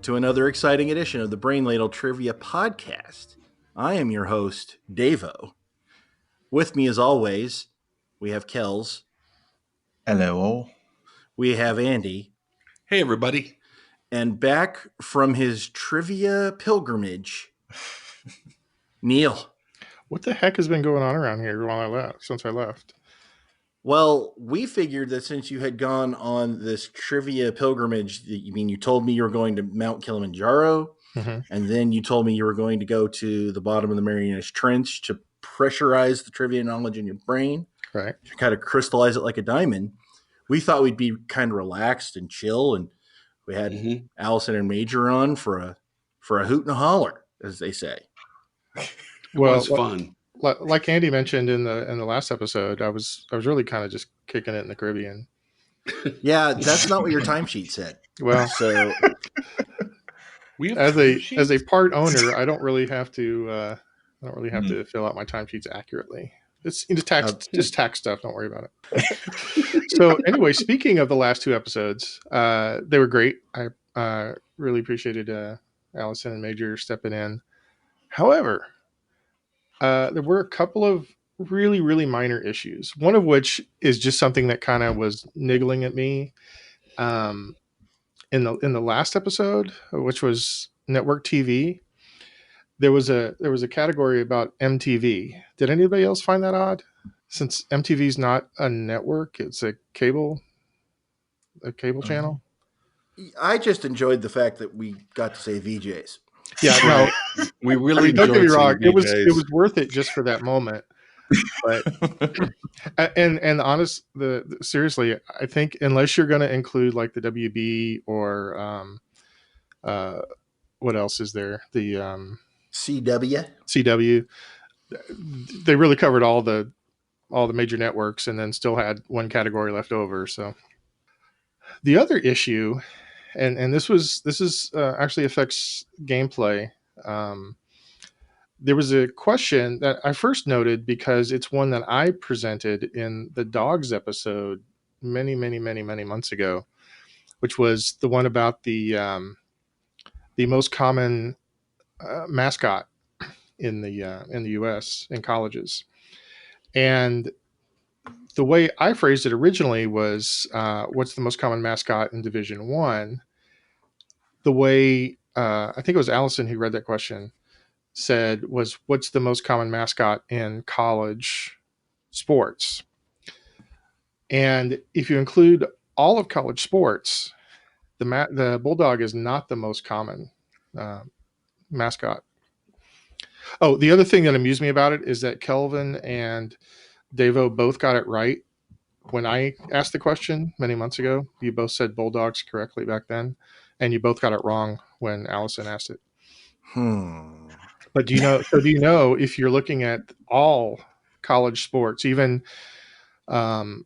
to another exciting edition of the Brain Ladle Trivia Podcast. I am your host, Davo. With me, as always, we have Kels. Hello. We have Andy. Hey, everybody. And back from his trivia pilgrimage, Neil. What the heck has been going on around here since I left? Well, we figured that since you had gone on this trivia pilgrimage, you told me you were going to Mount Kilimanjaro, and then you told me you were going to go to the bottom of the Marianas Trench to pressurize the trivia knowledge in your brain, right? To kind of crystallize it like a diamond. We thought we'd be kind of relaxed and chill, and we had Allison and Major on for a hoot and a holler, as they say. Well, it's fun. Like Andy mentioned in the last episode, I was really kind of just kicking it in the Caribbean. Yeah, that's not what your timesheet said. Well, so as a part owner, I don't really have to fill out my timesheets accurately. It's just tax stuff. Don't worry about it. So anyway, speaking of the last two episodes, they were great. I really appreciated Allison and Major stepping in. However, there were a couple of really, really minor issues. One of which is just something that kind of was niggling at me in the last episode, which was network TV. There was a category about MTV. Did anybody else find that odd? Since MTV is not a network, it's a cable channel. I just enjoyed the fact that we got to say VJs. Yeah, no, we really don't get me wrong. it was worth it just for that moment. But and seriously, I think unless you're going to include like the WB or what else is there? The CW. They really covered all the major networks, and then still had one category left over. So the other issue. And this is actually affects gameplay. There was a question that I first noted because it's one that I presented in the dogs episode many months ago, which was the one about the most common mascot in the U.S. in colleges. And the way I phrased it originally was, what's the most common mascot in Division I? The way, I think it was Allison who read that question, said was, what's the most common mascot in college sports? And if you include all of college sports, the Bulldog is not the most common mascot. Oh, the other thing that amused me about it is that Kelvin and Davo both got it right when I asked the question many months ago. You both said Bulldogs correctly back then, and you both got it wrong when Allison asked it. But do you know if you're looking at all college sports, even D2,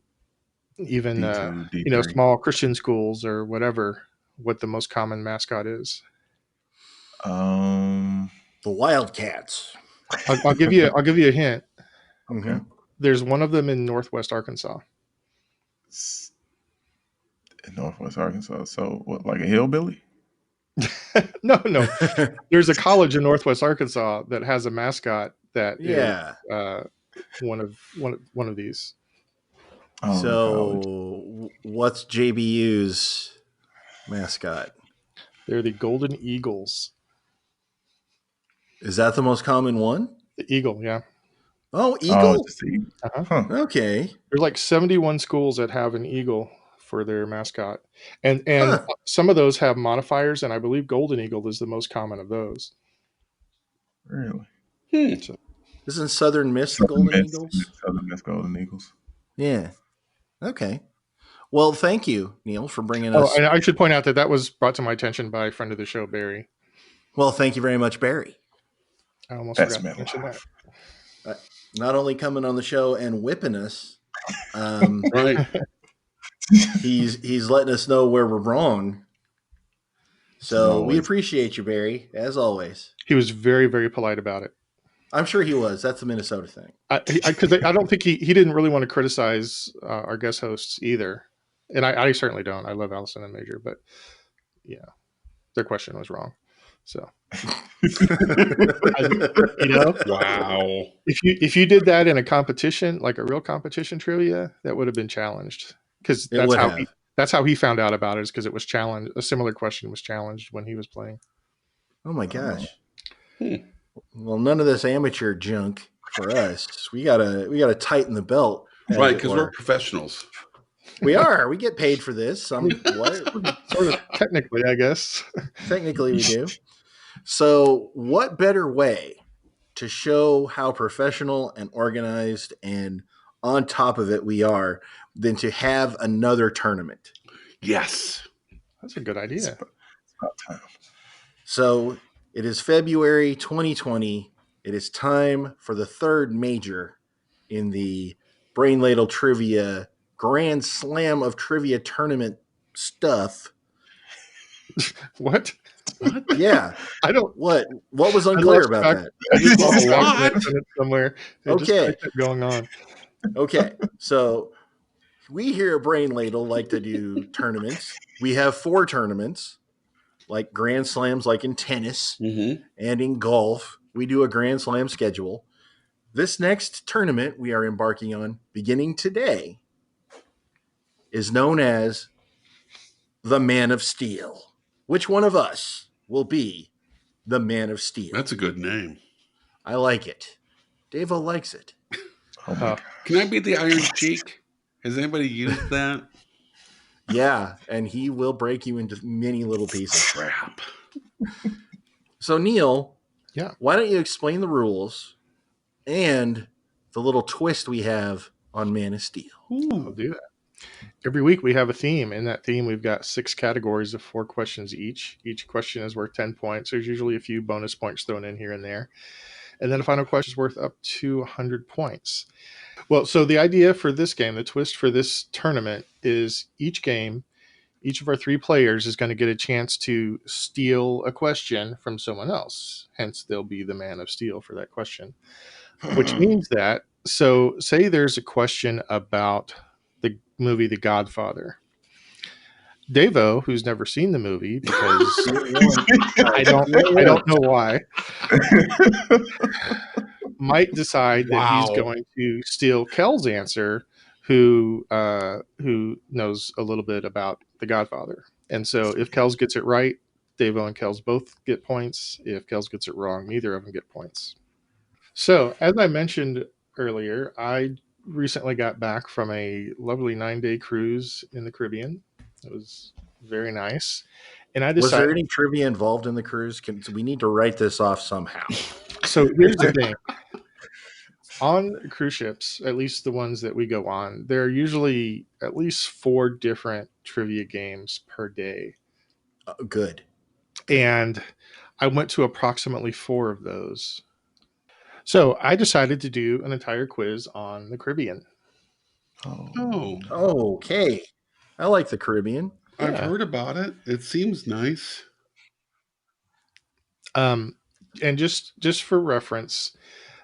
small Christian schools or whatever, what the most common mascot is? The Wildcats. I'll give you a hint. Okay. There's one of them in Northwest Arkansas. In Northwest Arkansas, so what, like a hillbilly? No. There's a college in Northwest Arkansas that has a mascot that is one of these. Oh, so what's JBU's mascot? They're the Golden Eagles. Is that the most common one? The eagle, yeah. Oh, eagle. Okay. There's like 71 schools that have an eagle for their mascot, and some of those have modifiers, and I believe Golden Eagle is the most common of those. Really? So, isn't Southern Miss the Golden Eagles? Southern Miss Golden Eagles. Yeah. Okay. Well, thank you, Neil, for bringing us. And I should point out that was brought to my attention by a friend of the show, Barry. Well, thank you very much, Barry. I almost forgot to mention that. Not only coming on the show and whipping us, right? He's letting us know where we're wrong. So we appreciate you, Barry, as always. He was very, very polite about it. I'm sure he was. That's a Minnesota thing. Because I don't think he didn't really want to criticize our guest hosts either. And I certainly don't. I love Allison and Major, but yeah. their question was wrong. So, Wow. if you did that in a competition, like a real competition trivia, that would have been challenged, because that's how he found out about it, is because it was challenged. A similar question was challenged when he was playing. Oh my gosh. Well, none of this amateur junk for us. We gotta tighten the belt. Right, because we're professionals. We are. We get paid for this. What? Sort of technically, I guess. Technically, we do. So, what better way to show how professional and organized and on top of it we are than to have another tournament? Yes. That's a good idea. It's about time. So, it is February 2020. It is time for the third major in the Brain Ladle Trivia Grand Slam of Trivia Tournament stuff. What? Yeah. I don't. What was unclear about that? I just lost track somewhere. It just kept going on. Okay. So we here at Brain Ladle like to do tournaments. We have 4 tournaments, like Grand Slams, like in tennis and in golf. We do a Grand Slam schedule. This next tournament we are embarking on, beginning today, is known as the Man of Steel. Which one of us will be the Man of Steel? That's a good name. I like it. Davo likes it. Can I be the Iron Cheek? Has anybody used that? Yeah, and he will break you into many little pieces. Crap. So, Neil, yeah, why don't you explain the rules and the little twist we have on Man of Steel? I'll do that. Every week we have a theme. In that theme, we've got 6 categories of 4 questions each. Each question is worth 10 points. There's usually a few bonus points thrown in here and there. And then the final question is worth up to 100 points. Well, so the idea for this game, the twist for this tournament, is each game, each of our 3 players is going to get a chance to steal a question from someone else. Hence, they'll be the Man of Steel for that question. Which means that, so say there's a question about the movie The Godfather. Davo, who's never seen the movie, because I don't know why, might decide that he's going to steal Kels' answer, who knows a little bit about The Godfather. And so if Kels gets it right, Davo and Kels both get points. If Kels gets it wrong, neither of them get points. So, as I mentioned earlier, I recently got back from a lovely 9-day cruise in the Caribbean. It was very nice. And I decided, was there any trivia involved in the cruise? We need to write this off somehow. So here's the thing. On cruise ships, at least the ones that we go on, there are usually at least 4 different trivia games per day. Good. And I went to approximately 4 of those. So I decided to do an entire quiz on the Caribbean. Oh, okay. I like the Caribbean. Yeah. I've heard about it. It seems nice. And just for reference,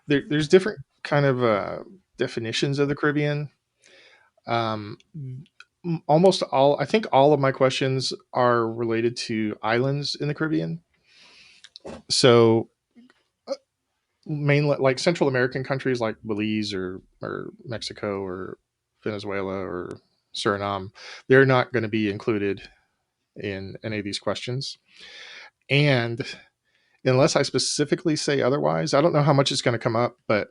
there's different kind of definitions of the Caribbean. Almost all, I think all of my questions are related to islands in the Caribbean. So mainly like Central American countries like Belize or Mexico or Venezuela or Suriname, they're not going to be included in any of these questions. And unless I specifically say otherwise, I don't know how much it's going to come up, but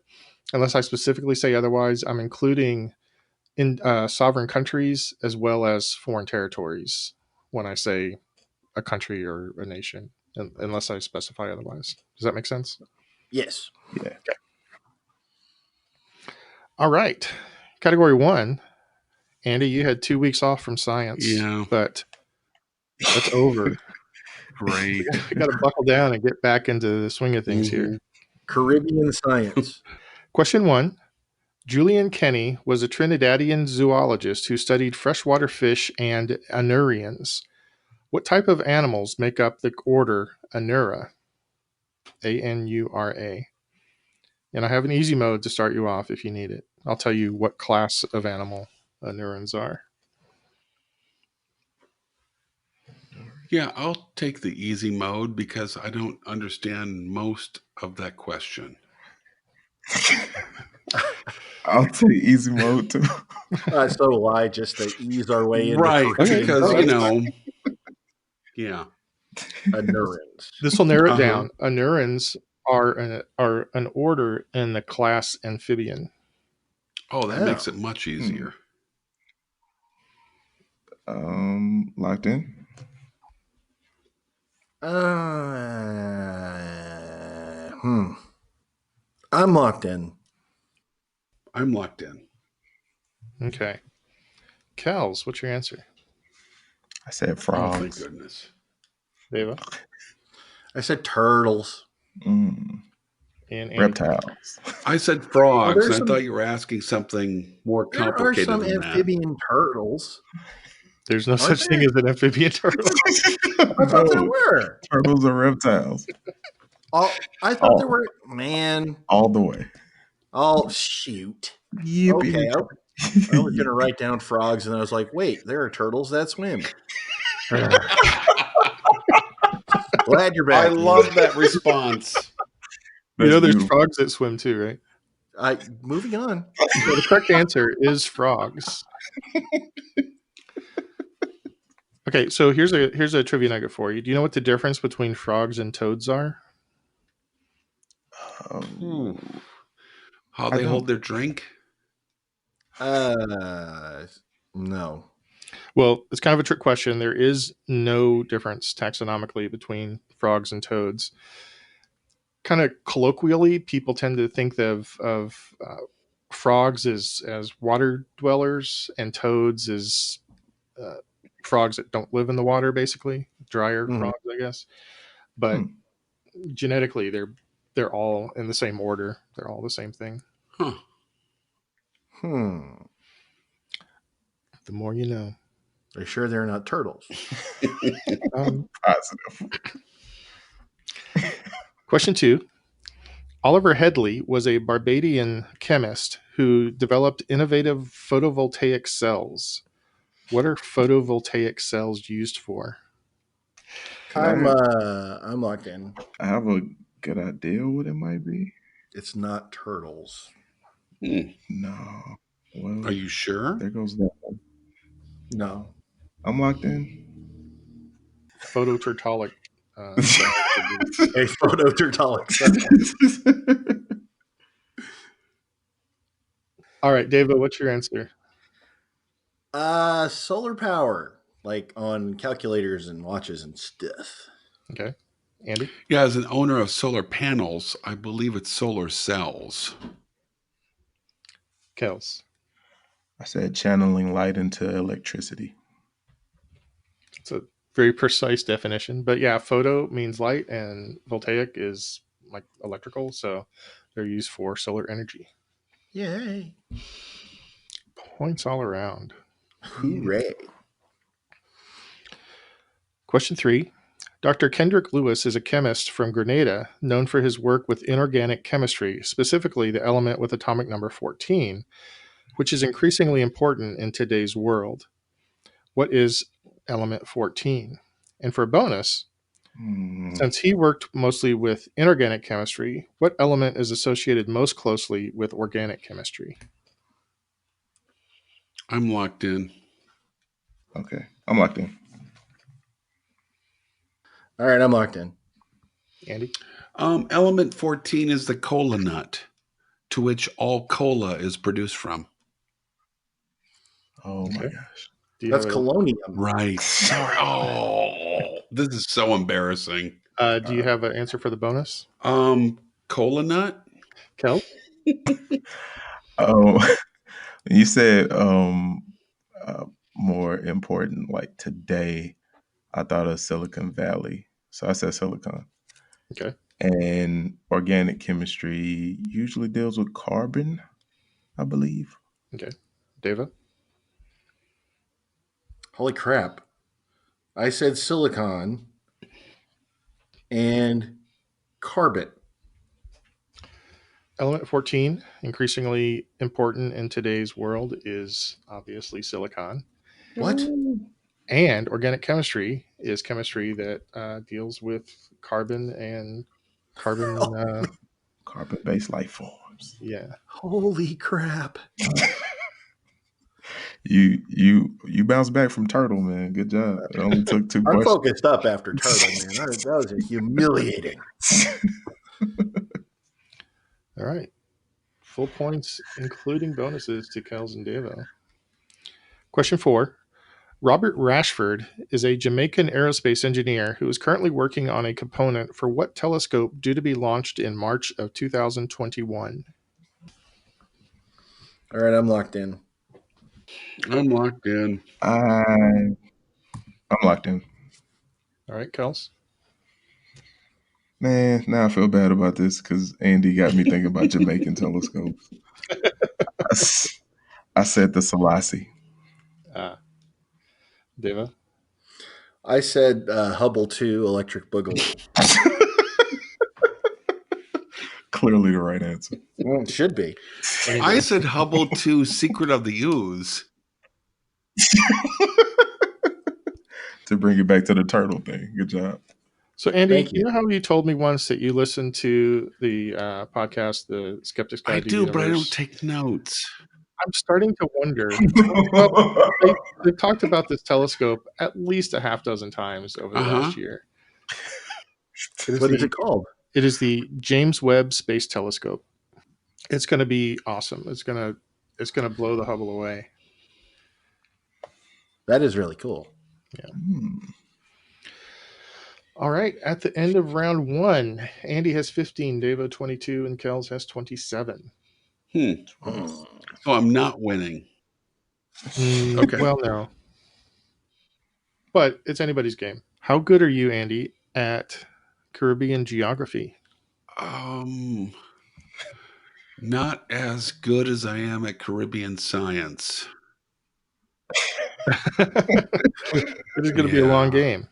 unless I specifically say otherwise, I'm including in sovereign countries as well as foreign territories when I say a country or a nation, unless I specify otherwise. Does that make sense? Yes. Yeah. Okay. All right. Category 1. Andy, you had 2 weeks off from science. Yeah. But that's over. Great. We got to buckle down and get back into the swing of things here. Caribbean science. Question 1. Julian Kenny was a Trinidadian zoologist who studied freshwater fish and anurians. What type of animals make up the order Anura? A-N-U-R-A. And I have an easy mode to start you off if you need it. I'll tell you what class of animal anurans are. Yeah, I'll take the easy mode because I don't understand most of that question. I'll take easy mode too. So will I, just to ease our way into Right, Caribbean because, drugs. yeah. Neurons. This will narrow it Uh-huh. down. Neurons are an order in the class amphibian. Oh, that makes it much easier. Locked in. I'm locked in. I'm locked in. Okay. Kels, what's your answer? I said Oh, frogs. thank goodness. Davo? I said turtles. And Andy? Reptiles. I said frogs, and I some- thought you were asking something more There are complicated some than that. amphibian turtles. There's no Aren't such thing there? as an amphibian turtle. I thought there were. Turtles are reptiles. I thought there were. Man. All the way. Oh, shoot. Yippee. Okay. I was going to write down frogs, and I was like, wait, there are turtles that swim. Glad you're back. I love that response. You know, there's beautiful. frogs that swim too, right? Moving on. So the correct answer is frogs. Okay, so here's a trivia nugget for you. Do you know what the difference between frogs and toads are? How they hold their drink? No. Well, it's kind of a trick question. There is no difference taxonomically between frogs and toads. Kind of colloquially, people tend to think of frogs as water dwellers and toads as frogs that don't live in the water, basically drier frogs, I guess. But genetically, they're all in the same order. They're all the same thing. Huh. The more you know. Are you sure they're not turtles? Positive. Question 2. Oliver Headley was a Barbadian chemist who developed innovative photovoltaic cells. What are photovoltaic cells used for? I'm locked in. I have a good idea what it might be. It's not turtles. No. Well, are you sure? There goes that one. No. I'm locked in. Phototurtolic. A phototurtolic cell. All right, Davo, what's your answer? Solar power, like on calculators and watches and stuff. Okay. Andy? Yeah, as an owner of solar panels, I believe it's solar cells. Kels? I said channeling light into electricity. It's a very precise definition. But yeah, photo means light and voltaic is like electrical. So they're used for solar energy. Yay. Points all around. Hooray. Question 3. Dr. Kendrick Lewis is a chemist from Grenada known for his work with inorganic chemistry, specifically the element with atomic number 14, which is increasingly important in today's world. What is element 14? And for a bonus, since he worked mostly with inorganic chemistry, what element is associated most closely with organic chemistry? I'm locked in. Okay. I'm locked in. All right, I'm locked in. Andy? Element 14 is the cola nut, to which all cola is produced from. Oh my gosh. That's colonium. Right. Sorry. Oh, this is so embarrassing. Do you have an answer for the bonus? Cola nut? Kel? You said more important, like today, I thought of Silicon Valley. So I said silicon. Okay. And organic chemistry usually deals with carbon, I believe. Okay. Dava? Holy crap. I said silicon and carbon. Element 14, increasingly important in today's world, is obviously silicon. What? And organic chemistry is chemistry that deals with carbon and carbon. Carbon-based life forms. Yeah. Holy crap. You bounced back from turtle, man. Good job. It only took 2 I'm questions. focused up after turtle, man. That was humiliating. All right. Full points, including bonuses to Kels and Davo. Question 4. Robert Rashford is a Jamaican aerospace engineer who is currently working on a component for what telescope due to be launched in March of 2021? All right, I'm locked in. I'm locked in. I'm locked in. All right, Kels. Man, now I feel bad about this because Andy got me thinking about Jamaican telescopes. I said the Selassie. Davo. I said Hubble 2 electric boogaloo. Clearly the right answer. Well, it should be. I said Hubble 2 Secret of the Ooze. To bring it back to the turtle thing. Good job. So, Andy, Thank you. you know how you told me once that you listened to the podcast, The Skeptic's Guide I to do, but I Universe? don't take notes. I'm starting to wonder. They've talked about this telescope at least a half dozen times over the last year. What is it called? It is the James Webb Space Telescope. It's going to be awesome. It's going to blow the Hubble away. That is really cool. Yeah. All right. At the end of round 1, Andy has 15, Davo 22, and Kels has 27. So I'm not winning. Okay. Well, no. But it's anybody's game. How good are you, Andy, at Caribbean geography? Not as good as I am at Caribbean science. It is going to be a long game.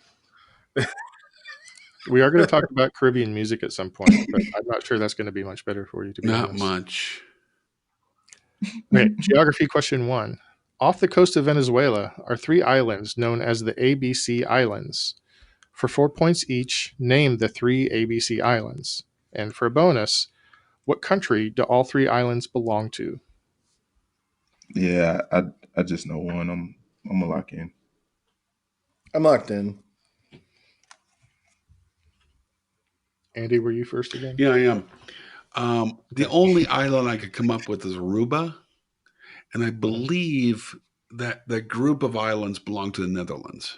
We are going to talk about Caribbean music at some point, but I'm not sure that's going to be much better for you, to be honest. Not much. Okay, geography question 1. Off the coast of Venezuela are 3 islands known as the ABC Islands. For 4 points each, name the 3 ABC Islands. And for a bonus, what country do all 3 islands belong to? Yeah, I just know one. I'm gonna lock in. I'm locked in. Andy, were you first again? Yeah, I am. The only island I could come up with is Aruba, and I believe that the group of islands belong to the Netherlands.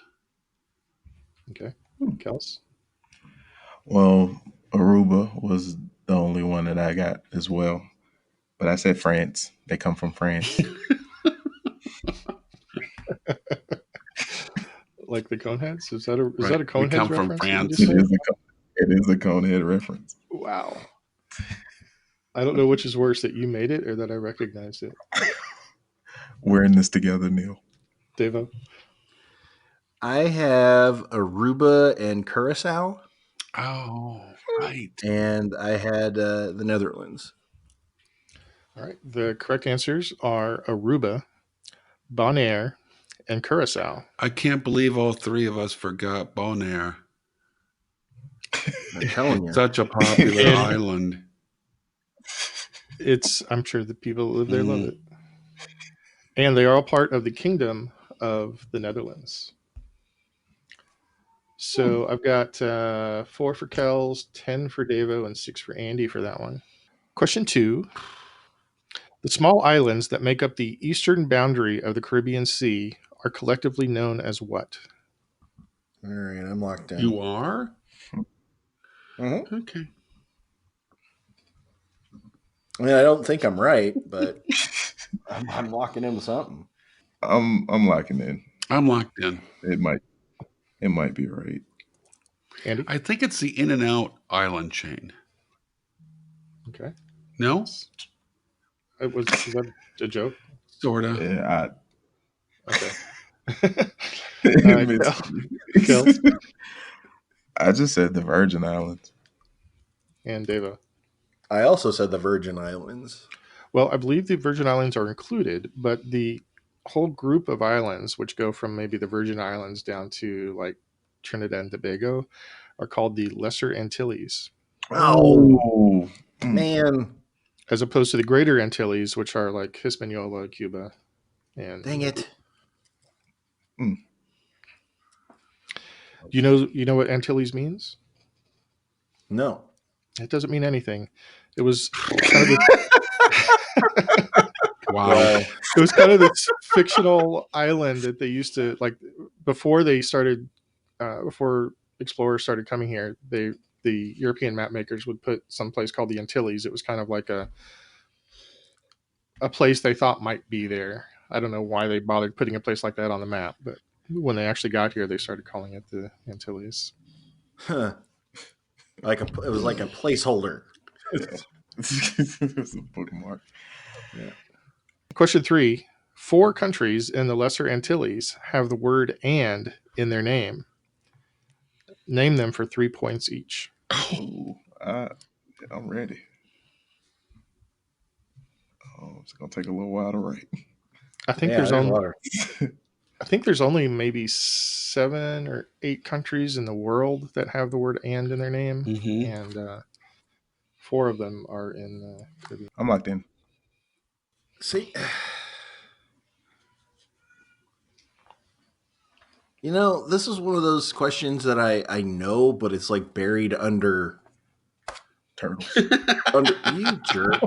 Okay. Kels? Well, Aruba was the only one that I got as well. But I said France. They come from France. Like the Coneheads? Is that a We Coneheads come from reference? France. It is a Conehead reference. Wow. I don't know which is worse, that you made it or that I recognized it. We're in this together, Neil. Davo? I have Aruba and Curacao. Oh, right. And I had the Netherlands. All right. The correct answers are Aruba, Bonaire, and Curacao. I can't believe all 3 of us forgot Bonaire. I'm telling you. Such a popular island. I'm sure the people that live there love it. And they are all part of the Kingdom of the Netherlands. So I've got 4 for Kels, 10 for Davo, and 6 for Andy for that one. Question 2. The small islands that make up the eastern boundary of the Caribbean Sea are collectively known as what? All right, I'm locked in. You are? Mm-hmm. Okay. I mean, I don't think I'm right, but I'm locking in with something. I'm locking in. I'm locked in. It might be right. Andy? I think it's the In and Out island chain. Okay. No? Is that a joke? Sort of. Yeah, Okay. All right, Kels? I just said the Virgin Islands. And Davo? I also said the Virgin Islands. Well, I believe the Virgin Islands are included, but the whole group of islands, which go from maybe the Virgin Islands down to like Trinidad and Tobago, are called the Lesser Antilles, Oh, man. as opposed to the Greater Antilles, which are like Hispaniola, Cuba, and Dang it. You know what Antilles means? No. It doesn't mean anything. It was kind of Wow. it was kind of this fictional island that they used to like before they started before explorers started coming here. The European map makers would put some place called the Antilles. It was kind of like a place they thought might be there. I don't know why they bothered putting a place like that on the map, but when they actually got here, they started calling it the Antilles. Huh. It was like a placeholder. It's a bookmark. Yeah. Question 3. 4 countries in the Lesser Antilles have the word "and" in their name. Name them for 3 points each. Ooh, I'm ready. Oh, it's gonna take a little while to write. I think there's only maybe 7 or 8 countries in the world that have the word "and" in their name, and 4 of them are in the Caribbean. I'm locked in. See, you know, this is one of those questions that I know, but it's like buried under Turtles. you jerk.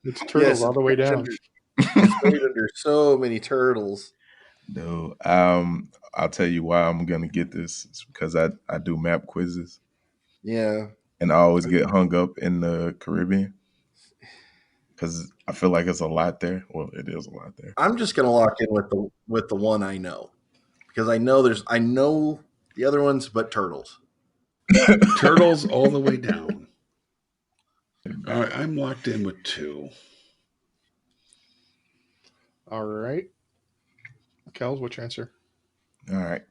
It's turtles all the way down. It's buried under so many turtles. No, I'll tell you why I'm gonna get this. It's because I do map quizzes. Yeah. And I always get hung up in the Caribbean because I feel like it's a lot there. Well, it is a lot there. I'm just gonna lock in with the one I know, because I know the other ones, but turtles. Turtles all the way down. All right, I'm locked in with 2. All right. Kels, what's your answer? All right.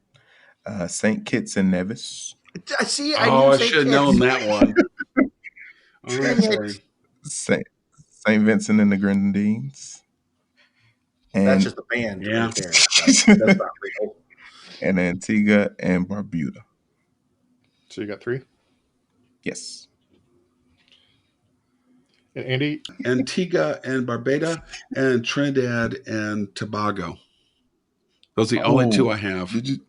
St. Kitts and Nevis. I see. I should have known that one. All right, sorry. St. Vincent and the Grenadines. And that's just a band Yeah. right there. That's not real. And Antigua and Barbuda. So you got 3. Yes. And Andy? Antigua and Barbuda and Trinidad and Tobago. Those are the only 2 I have. Did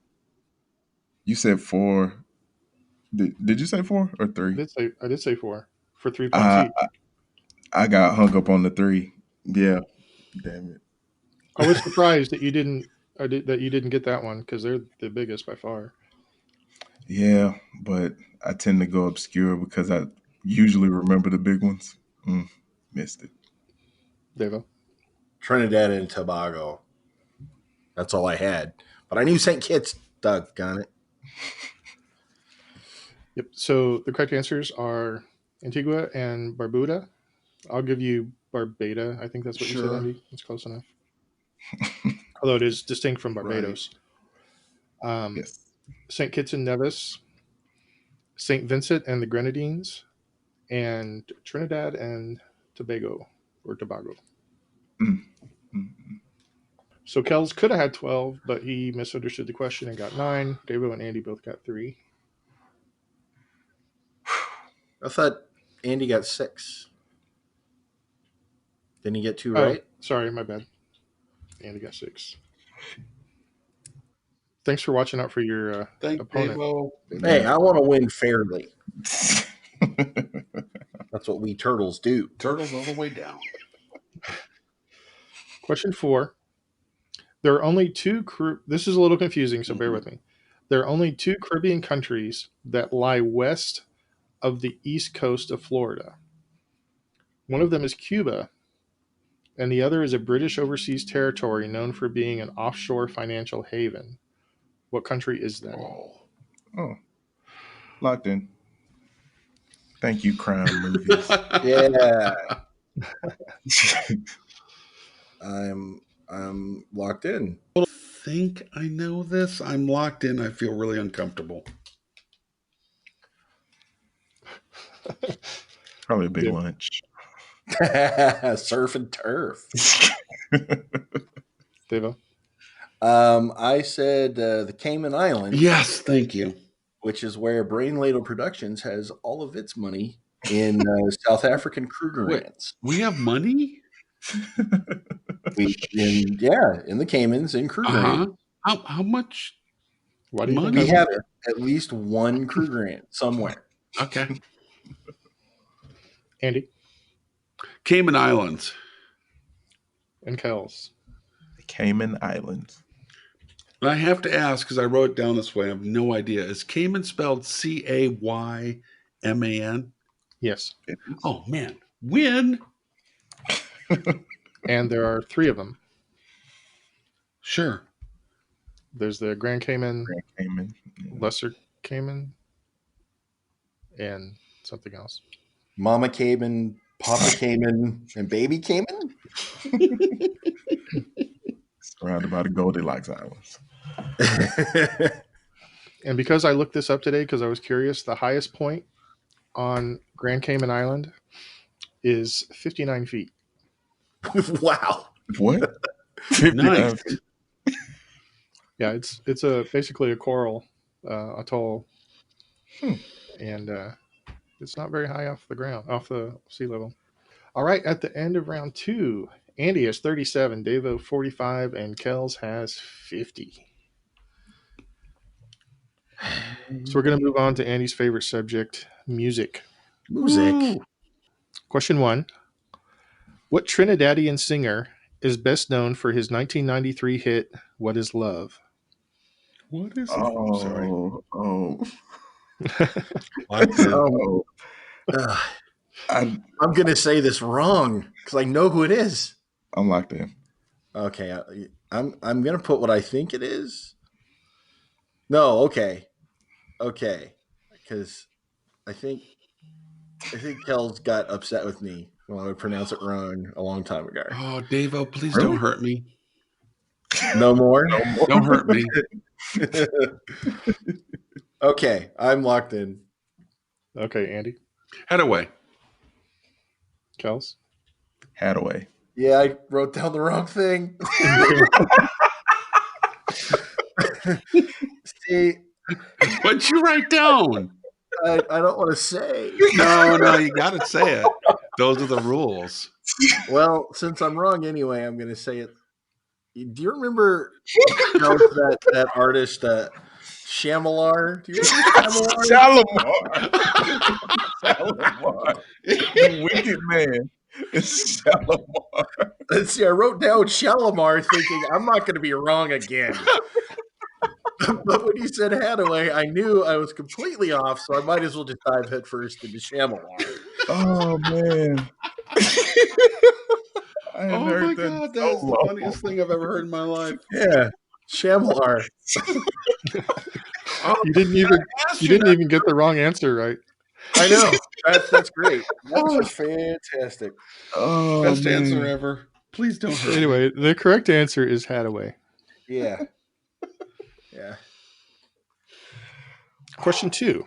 you said 4? Did you say 4 or 3? I did say 4 for 3 points each. I got hung up on the 3. Yeah. Damn it. I was surprised that you didn't get that one because they're the biggest by far. Yeah, but I tend to go obscure because I usually remember the big ones. Missed it. Davo? Trinidad and Tobago. That's all I had. But I knew St. Kitts. Doggone it. Yep. So the correct answers are Antigua and Barbuda. I'll give you Barbada. I think that's what you said, Andy. That's close enough. Although it is distinct from Barbados. Right. Yes. St. Kitts and Nevis, St. Vincent and the Grenadines, and Trinidad and Tobago or Tobago. So Kels could have had 12, but he misunderstood the question and got 9. Davo and Andy both got 3. I thought Andy got 6. Didn't he get 2 right? Sorry, my bad. Andy got 6. Thanks for watching out for your opponent. Davo. Hey, I want to win fairly. That's what we turtles do. Turtles all the way down. Question 4. There are only 2 this is a little confusing, so bear with me. There are only 2 Caribbean countries that lie west of the east coast of Florida. One of them is Cuba, and the other is a British overseas territory known for being an offshore financial haven. What country is that? Oh. Locked in. Thank you, crime movies. Yeah. I'm locked in. I think I know this. I'm locked in. I feel really uncomfortable. Probably a big lunch. Surf and turf. Davo? I said the Cayman Islands. Yes, thank you. Which is where Brain Ladle Productions has all of its money in South African Krugerrands. We have money? In the Caymans in Krugerrand. How much? Why do you think We I have went at least one Krugerrand somewhere. Okay. there? Andy Cayman Islands. and Kels. The Cayman Islands. And I have to ask, because I wrote it down this way, I have no idea. Is Cayman spelled Cayman? Yes. Oh, man. When? And there are 3 of them. Sure. There's the Grand Cayman, Grand Cayman. Lesser Cayman, and something else. Mama Cayman, Papa Cayman, and Baby Cayman? Surrounded by the Goldilocks Islands. And because I looked this up today because I was curious, the highest point on Grand Cayman Island is 59 feet. Wow. What? Nice. Yeah, it's basically a coral atoll, and it's not very high off the sea level. All right, at the end of round 2, Andy has 37, Davo 45, and Kels has 50. So we're going to move on to Andy's favorite subject, music. Music. Question 1. What Trinidadian singer is best known for his 1993 hit, What Is Love? What is it? I'm sorry. I'm going to say this wrong because I know who it is. I'm locked in. Okay, I'm going to put what I think it is. No, okay, because I think Kels got upset with me when I would pronounce it wrong a long time ago. Oh, Davo, please Really? don't hurt me. No more. Don't hurt me. Okay, I'm locked in. Okay, Andy. Headaway. Kels. Hadaway. Yeah, I wrote down the wrong thing. See, What'd you write down? I don't want to say. No, you got to say it. Those are the rules. Well, since I'm wrong anyway, I'm going to say it. Do you remember that artist, Shamalar? Do you remember Shamalar? Shalimar. The wicked man. It's Shalimar. Let's see, I wrote down Shalimar thinking I'm not going to be wrong again. But when you said Hadaway, I knew I was completely off, so I might as well just dive head first into Shamalar. Oh, man. Oh, my God. That's the funniest thing I've ever heard in my life. Yeah, Shamalar. You didn't even get the wrong answer right. I know. That's great. That's fantastic. Oh, Best man. answer ever. Please don't hurt me. Anyway, the correct answer is Hadaway. Yeah. Question 2.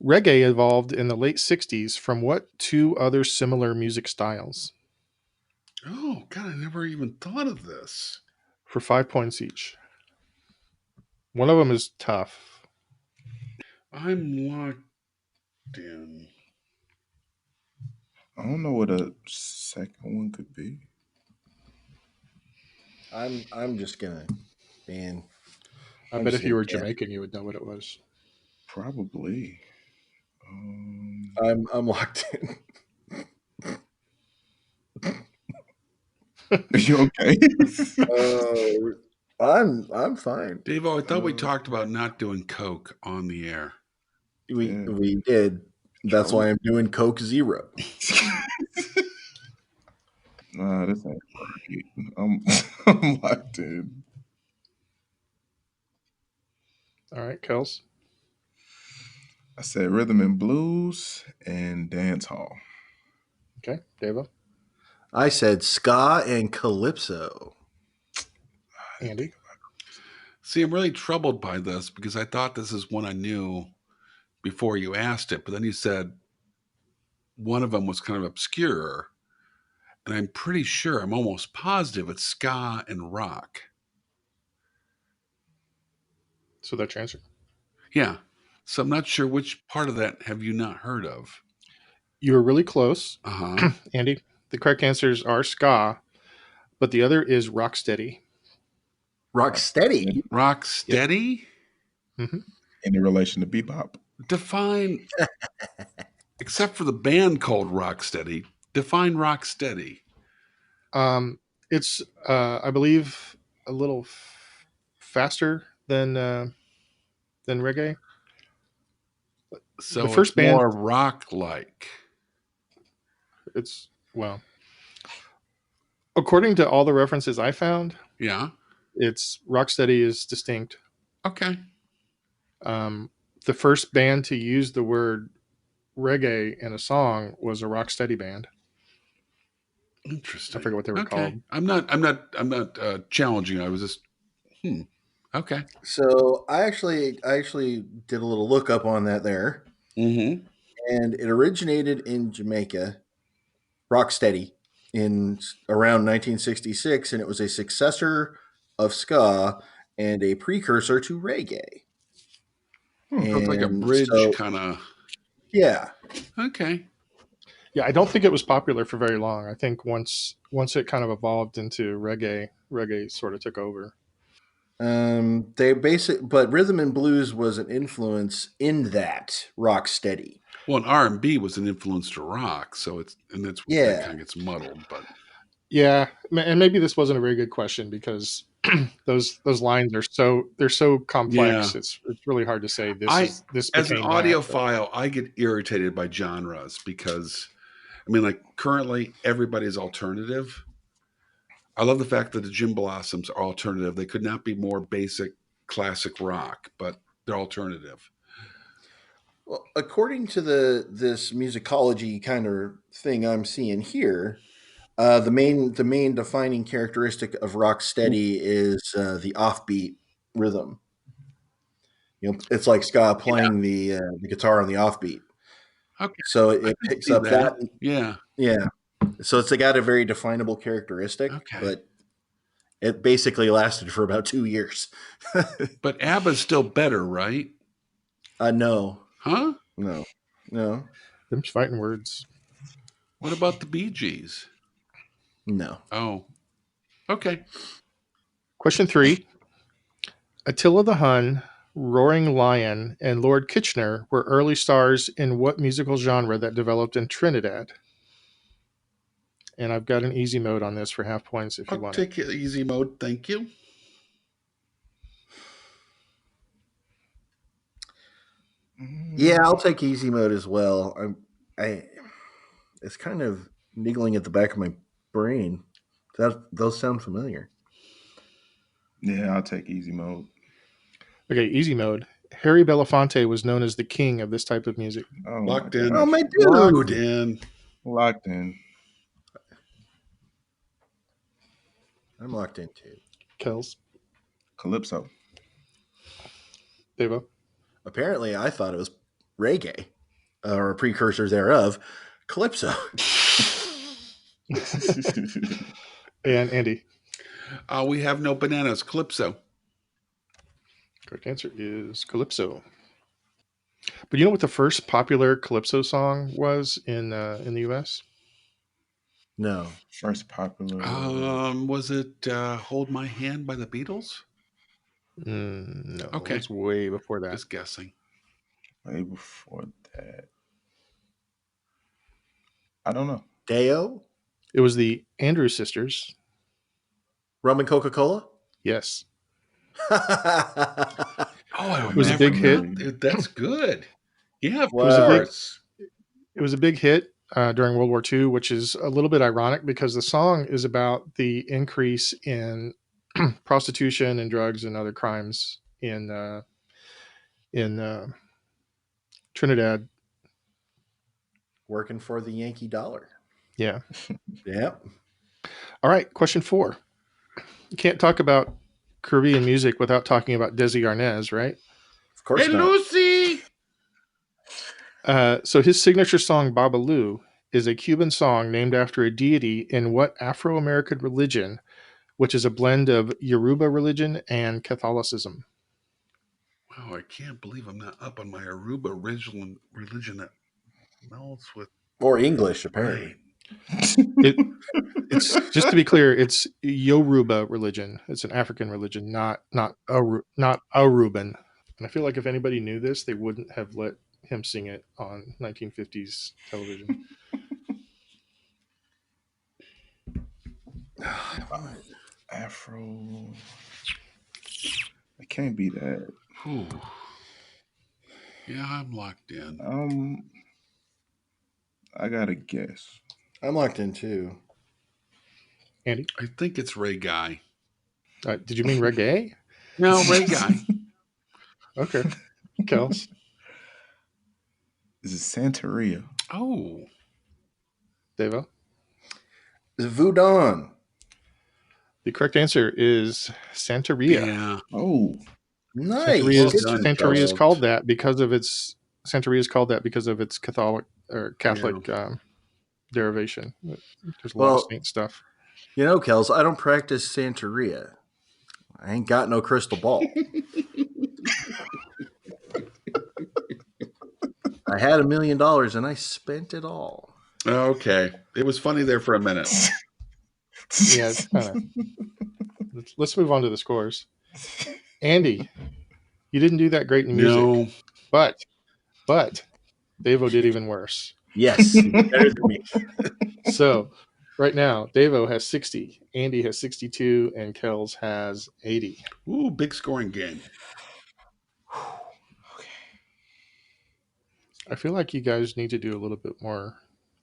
Reggae evolved in the late 60s from what 2 other similar music styles? Oh, God, I never even thought of this. For 5 points each. One of them is tough. I'm locked in. I don't know what a second one could be. I'm just gonna, man. I bet if you were Jamaican, you would know what it was. Probably. I'm locked in. Are you okay? I'm fine. Davo, I thought we talked about not doing Coke on the air. We did. That's why I'm doing Coke Zero. Nah, this ain't working. I'm locked in. All right, Kels. I said rhythm and blues and dance hall. Okay, Davo. I said ska and calypso. Andy. See, I'm really troubled by this because I thought this is one I knew before you asked it, but then you said one of them was kind of obscure. and I'm pretty sure, I'm almost positive it's ska and rock. So that's your answer. Yeah. So I'm not sure which part of that have you not heard of. You were really close, Uh-huh. Andy. The correct answers are ska, but the other is rocksteady. Rocksteady. Rock steady? Mm-hmm. In relation to bebop. Define, except for the band called Rocksteady, define Rocksteady. It's, I believe, a little faster than reggae. So The first it's band, more rock-like. it's, well, according to all the references I found, Yeah. it's rocksteady is distinct. Okay. The first band to use the word reggae in a song was a rocksteady band. Interesting. I forget what they were Okay. called. I'm not challenging. I was just, okay. So I actually did a little lookup on that there, Mm-hmm. and it originated in Jamaica, rocksteady, in around 1966, and it was a successor of ska and a precursor to reggae. So it's like a And bridge so, kind of, yeah, okay. Yeah, I don't think it was popular for very long. I think once it kind of evolved into reggae sort of took over. but rhythm and blues was an influence in that rocksteady. Well, and R&B was an influence to rock, so it's, and that's where that Yeah, kind of gets muddled, but Yeah, and maybe this wasn't a very good question because those lines are so yeah. complex. It's really hard to say this As an became that. But audiophile, I get irritated by genres because, I mean, like currently everybody's alternative. I love the fact that the Jim Blossoms are alternative. They could not be more basic classic rock, but they're alternative. well, according to this musicology kind of thing I'm seeing here, the main defining characteristic of rocksteady is the offbeat rhythm. You know, it's like ska Yeah. playing the guitar on the offbeat, Okay. so I it can picks see up that. that. Yeah. Yeah, so it's got a very definable characteristic, Okay. but it basically lasted for about 2 years. But ABBA's still better, right? No, Huh? no, no, them's fighting words. What about the Bee Gees? no. Oh, okay. Question 3: Attila the Hun, Roaring Lion, and Lord Kitchener were early stars in what musical genre that developed in Trinidad? And I've got an easy mode on this for half points if you I'll want it. take it easy mode. Thank you. Yeah, I'll take easy mode as well. I it's kind of niggling at the back of my brain. Those sound familiar. Yeah, I'll take easy mode. Okay, easy mode. Harry Belafonte was known as the king of this type of music. Oh Locked my in. Oh gosh. my Locked dude! in. Locked in. I'm locked in too. Kels, Calypso. Davo, Apparently, I thought it was reggae or a precursor thereof, calypso. and Andy. We have no bananas. Calypso. Correct answer is Calypso. But you know what the first popular Calypso song was in the U.S.? No, First popular. Was it "Hold My Hand" by the Beatles? No, Okay. it was way before that. Just guessing. Way before that. I don't know. Deo, It was the Andrews Sisters. rum and Coca Cola. Yes, Oh, I would it was a never big hit. know. That's good. Yeah, of Wow. course. It was a big hit during World War II, which is a little bit ironic because the song is about the increase in prostitution and drugs and other crimes in Trinidad. Working for the Yankee dollar. Yeah. Yep. All right. Question 4. You can't talk about Caribbean music without talking about Desi Arnaz, right? Of course Hey, not. Lucy. So his signature song "Babaloo" is a Cuban song named after a deity in what Afro-American religion, which is a blend of Yoruba religion and Catholicism? Wow, I can't believe I'm not up on my Aruba religion that melts with Or English, apparently. right. It's just to be clear, it's Yoruba religion. It's an African religion, not Aruban. And I feel like if anybody knew this, they wouldn't have let him sing it on 1950s television. Afro. It can't be that. Whew. Yeah, I'm locked in. I gotta guess. I'm locked in too. Andy, I think it's Ray Guy. did you mean reggae? No, Ray Guy. Okay, Kels. Is it Santeria? Oh, Davo. Voodoo. The correct answer is Santeria. yeah. Oh, Nice. Well Good done, job. Santeria is Kels. called that because of its Catholic or Catholic derivation. There's a lot of Well, saint stuff. You know, Kels, I don't practice Santeria. I ain't got no crystal ball. I had $1 million and I spent it all. Okay. It was funny there for a minute. Yeah, it's kind of. Let's move on to the scores. Andy, you didn't do that great in music, No. but Davo did even worse. Yes. Better than me. So right now, Davo has 60, Andy has 62, and Kels has 80. Ooh, big scoring game. I feel like you guys need to do a little bit more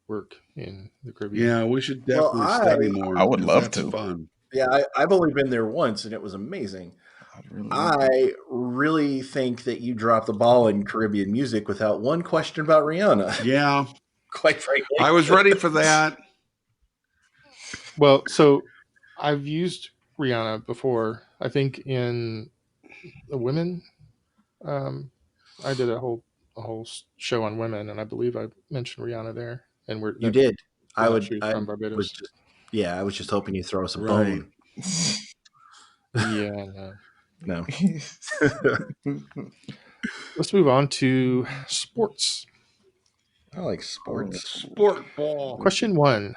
work in the Caribbean. Yeah, we should definitely study more. I would 'cause love that's to. fun. Yeah, I've only been there once and it was amazing. I really think that you dropped the ball in Caribbean music without one question about Rihanna. Yeah. Quite frankly. I was ready for that. Well, so I've used Rihanna before. I think in the women, I did a whole show on women, and I believe I mentioned Rihanna there. And You did. I was Barbados. I was just hoping you'd throw us a Right. bone. Yeah, No. Let's move on to sports. I like sports. Sport ball. Question 1.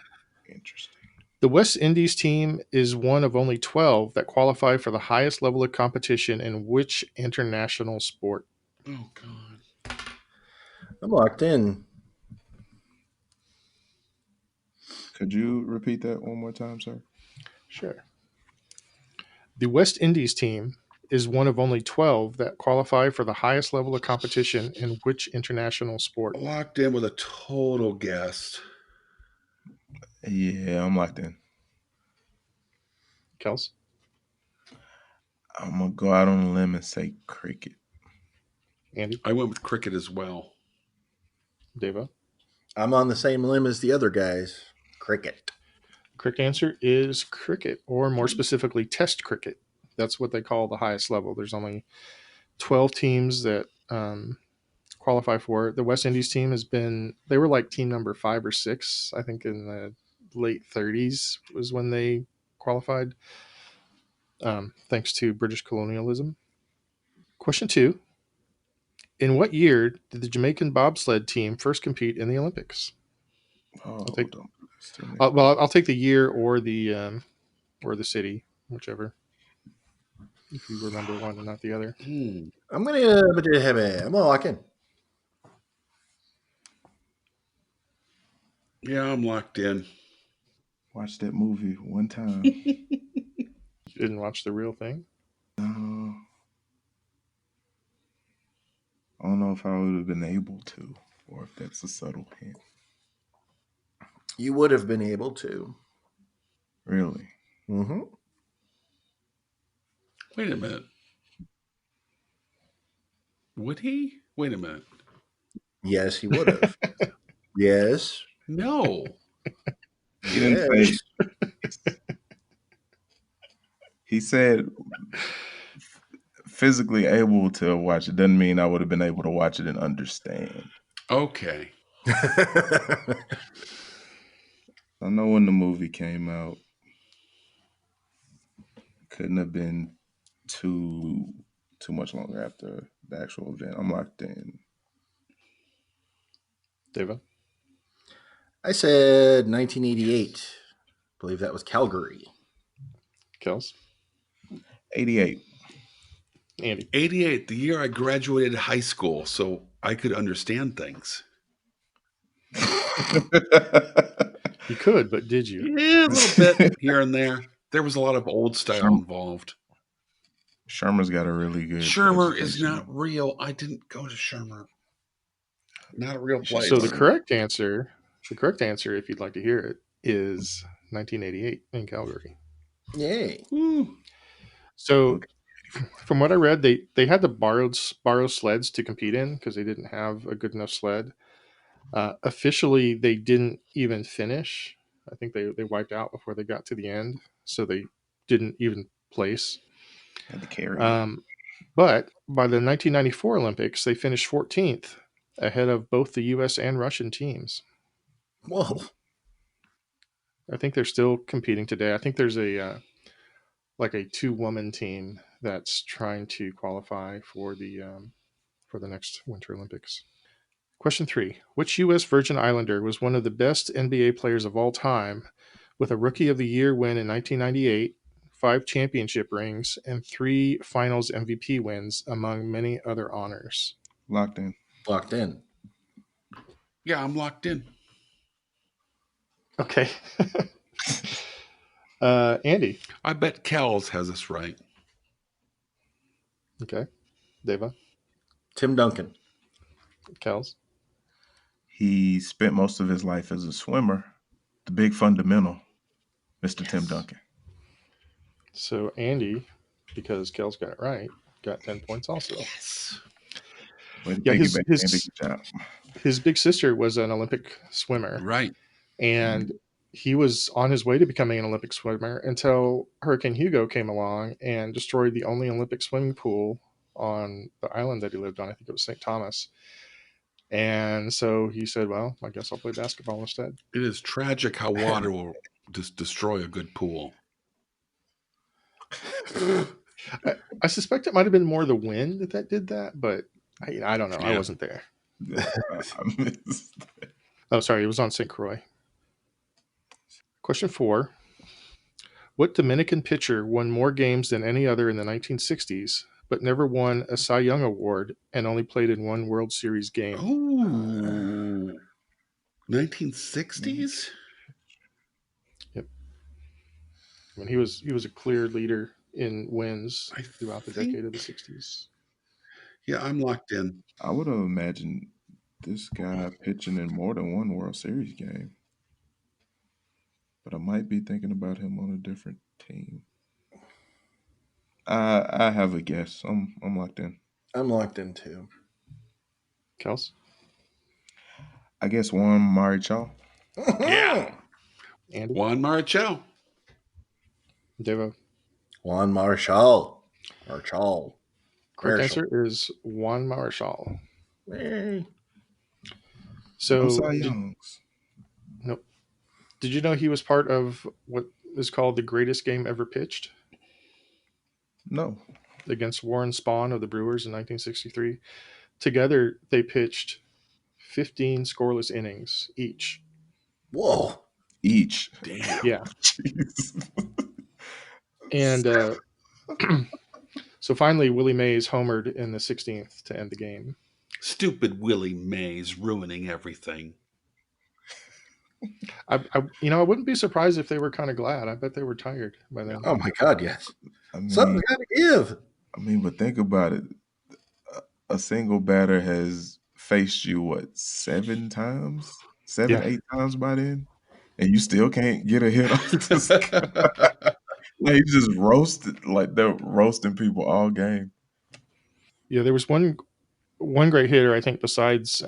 Interesting. The West Indies team is one of only 12 that qualify for the highest level of competition in which international sport? Oh, God. I'm locked in. Could you repeat that one more time, sir? Sure. The West Indies team is one of only 12 that qualify for the highest level of competition in which international sport? Locked in with a total guess. Yeah, I'm locked in. Kels? I'm gonna go out on a limb and say cricket. Andy? I went with cricket as well. Davo? I'm on the same limb as the other guys. Cricket. Correct answer is cricket, or more specifically, test cricket. That's what they call the highest level. There's only 12 teams that qualify for it. The West Indies team they were like team number 5 or 6, I think in the late 30s was when they qualified, thanks to British colonialism. Question 2. In what year did the Jamaican bobsled team first compete in the Olympics? Oh, I'll take the year or the city, whichever. If you remember one and not the other. I'm gonna lock in. Yeah, I'm locked in. Watched that movie one time. You didn't watch the real thing? I don't know if I would have been able to, or if that's a subtle hint. You would have been able to. Really? Mm-hmm. Wait a minute. Would he? Wait a minute. Yes, he would have. Yes. No. He didn't say. He said physically able to watch it. Doesn't mean I would have been able to watch it and understand. Okay. I know when the movie came out, couldn't have been too much longer after the actual event. I'm locked in. Davo? I said 1988. I believe that was Calgary. Kels? 88. Andy? 88, the year I graduated high school, so I could understand things. You could, but did you? Yeah, a little bit here and there. There was a lot of old style involved. Shermer's got a really good Shermer education. is not real. I didn't go to Shermer. Not a real place. So the correct answer, if you'd like to hear it, is 1988 in Calgary. Yay. Woo. So from what I read, they had to borrow sleds to compete in because they didn't have a good enough sled. Officially, they didn't even finish. I think they wiped out before they got to the end, so they didn't even place. Had to carry. But by the 1994 Olympics, they finished 14th, ahead of both the U.S. and Russian teams. Whoa. I think they're still competing today. I think there's a 2-woman team that's trying to qualify for the next Winter Olympics. Question 3. Which U.S. Virgin Islander was one of the best NBA players of all time with a Rookie of the Year win in 1998, 5 championship rings, and 3 Finals MVP wins, among many other honors? Locked in. Locked in. Yeah, I'm locked in. Okay. Andy? I bet Kels has us right. Okay. Deva? Tim Duncan. Kels? He spent most of his life as a swimmer. The big fundamental, Mr. Tim Duncan. So Andy, because Kels got it right, got 10 points also. Yes. Yeah, his big sister was an Olympic swimmer. Right. And he was on his way to becoming an Olympic swimmer until Hurricane Hugo came along and destroyed the only Olympic swimming pool on the island that he lived on. I think it was St. Thomas. And so he said, well, I guess I'll play basketball instead. It is tragic how water will just destroy a good pool. I suspect it might have been more the wind that did that, but I don't know. Yeah. I wasn't there. Oh, sorry. It was on St. Croix. Question 4. What Dominican pitcher won more games than any other in the 1960s, but never won a Cy Young Award and only played in 1 World Series game? Oh, 1960s? Yep. I mean, he was a clear leader in wins throughout the decade of the 60s. Yeah, I'm locked in. I would have imagined this guy pitching in more than 1 World Series game. But I might be thinking about him on a different team. I have a guess. I'm locked in. I'm locked in too. Kels? I guess Juan Marichal. Yeah. Andy? Juan Marichal. Devo? Juan Marshall. Marshall. Correct answer is Juan Marichal. Hey. So, Nope. Did you know he was part of what is called the greatest game ever pitched? No. Against Warren Spahn of the Brewers in 1963. Together, they pitched 15 scoreless innings each. Whoa. Each. Damn. Yeah. And so finally, Willie Mays homered in the 16th to end the game. Stupid Willie Mays ruining everything. I wouldn't be surprised if they were kind of glad. I bet they were tired by then. Oh my God, yes. I mean, something's got to give. I mean, but think about it. A single batter has faced you, 7 times? 8 times by then? And you still can't get a hit off this guy. Like, he just roasted, like they're roasting people all game. Yeah, there was one great hitter, I think, besides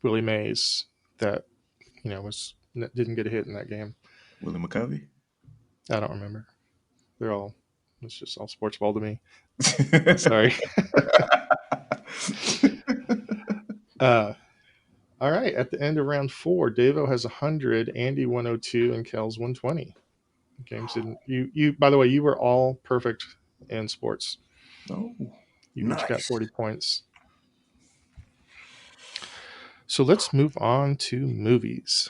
Willie Mays that didn't get a hit in that game. Willie McCovey? I don't remember. It's just all sports ball to me. Sorry. All right. At the end of round 4, Davo has 100, Andy 102, and Kels 120. James didn't. You. By the way, you were all perfect in sports. Oh, You each got Nice. 40 points. So let's move on to movies.